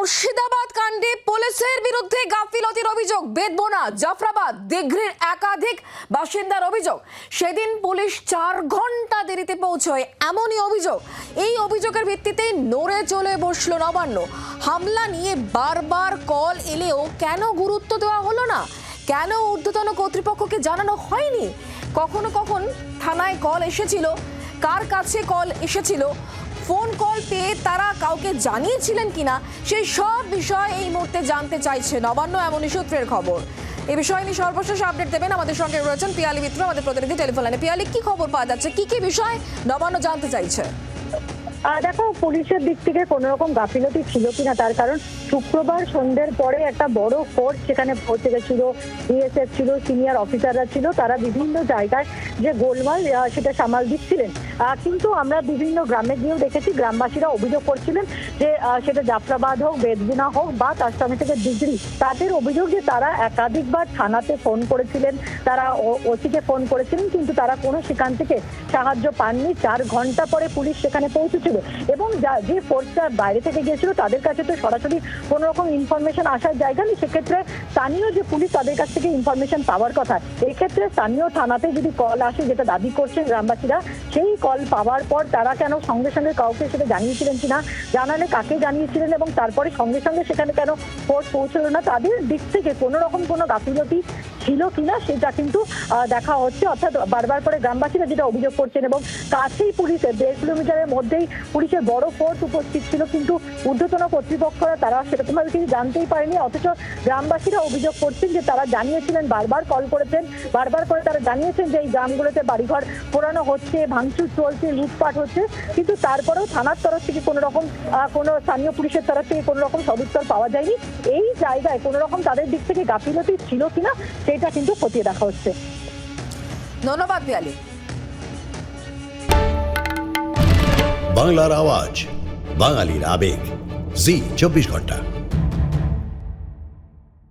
মুর্শিদাবাদ কাণ্ডে পুলিশের বিরুদ্ধে গাফিলতির অভিযোগ। বেদবোনা, জাফরাবাদ, দিঘরির একাধিক বাসিন্দার অভিযোগ, সেদিন পুলিশ 4 ঘন্টা দেরিতে পৌঁছয় এমনই অভিযোগ। এই অভিযোগের ভিত্তিতেই নড়ে চলে বসলো নবান্ন। হামলা নিয়ে বারবার কল এলেও কেন গুরুত্ব দেওয়া হলো না? কেন ঊর্ধ্বতন কর্তৃপক্ষকে জানানো হয়নি? কখনো থানায় কল এসেছিল, কার কাছে কল এসেছিল, ফোন কল পেয়ে তারা কাউকে জানিয়েছিলেন কিনা, সেই সব বিষয় এই মুহূর্তে জানতে চাইছে নবান্ন, এমনই সূত্রের খবর। এই বিষয় নিয়ে সর্বশেষ আপডেট দেবেন আমাদের সঙ্গে রয়েছেন পিয়ালি মিত্র, আমাদের প্রতিনিধি টেলিফোন লাইনে। পিয়ালি, কি খবর পাওয়া যাচ্ছে, কি কি বিষয় নবান্ন জানতে চাইছে? দেখো, পুলিশের দিক থেকে কোন রকম গাফিলতি ছিল কিনা, তার কারণ শুক্রবার সন্ধ্যের পরে একটা বড় ফোর্স সেখানে পৌঁছে গেছিল। বিএসএফ ছিল, সিনিয়র অফিসাররা ছিল, তারা বিভিন্ন জায়গায় যে গোলমাল সেটা সামাল দিচ্ছিলেন। কিন্তু আমরা বিভিন্ন গ্রামে গিয়েও দেখেছি, গ্রামবাসীরা অভিযোগ করছিলেন যে সেটা জাফরাবাদ হোক, বেদবোনা হোক বা তার সঙ্গে থেকে দিঘরি, তাদের অভিযোগ যে তারা একাধিকবার থানাতে ফোন করেছিলেন, তারা ওসিকে ফোন করেছিলেন, কিন্তু তারা কোনো সেখান থেকে সাহায্য পাননি। 4 ঘন্টা পরে পুলিশ সেখানে পৌঁছেছিল এবং যে ফোর্সটা বাইরে থেকে গিয়েছিল তাদের কাছে তো সরাসরি কোনো রকম ইনফরমেশন আসার জায়গা নেই। সেক্ষেত্রে স্থানীয় যে পুলিশ, তাদের কাছ থেকে ইনফরমেশন পাওয়ার কথা। এক্ষেত্রে স্থানীয় থানাতে যদি কল আসে, যেটা দাবি করছেন গ্রামবাসীরা, সেই কল পাওয়ার পর তারা কেন সঙ্গে সঙ্গে কাউকে সেটা জানিয়েছিলেন কিনা, জানালে কাকে জানিয়েছিলেন এবং তারপরে সঙ্গে সঙ্গে সেখানে কেন ফোর্স পৌঁছলো না, তাদের দিক থেকে কোনো রকম কোনো গাফিলতি ছিল কিনা সেটা কিন্তু দেখা হচ্ছে। অর্থাৎ বারবার করে গ্রামবাসীরা যেটা অভিযোগ করছেন, এবং কাছেই পুলিশের 1.5 কিলোমিটারের মধ্যেই পুলিশের বড় ফোর্স উপস্থিত ছিল, কিন্তু ঊর্ধ্বতন কর্তৃপক্ষরা তারা সেরকমভাবে কিছু জানতেই পারেনি। অথচ গ্রামবাসীরা অভিযোগ করছেন যে তারা জানিয়েছিলেন, বারবার কল করেছেন, বারবার করে তারা জানিয়েছেন যে এই গ্রামগুলোতে বাড়িঘর পোড়ানো হচ্ছে, ভাঙচুর চলছে, লুটপাট হচ্ছে, কিন্তু তারপরেও থানার তরফ থেকে কোনো রকম কোনো স্থানীয় পুলিশের তরফ থেকে কোনো রকম সদুত্তর পাওয়া যায়নি। এই জায়গায় কোনো রকম তাদের দিক থেকে গাফিলতি ছিল কিনা সেটা কিন্তু খতিয়ে দেখা হচ্ছে। ধন্যবাদ পিয়ালি। বাংলার আওয়াজ, বাঙালির আবেগ, জি 24 ঘন্টা।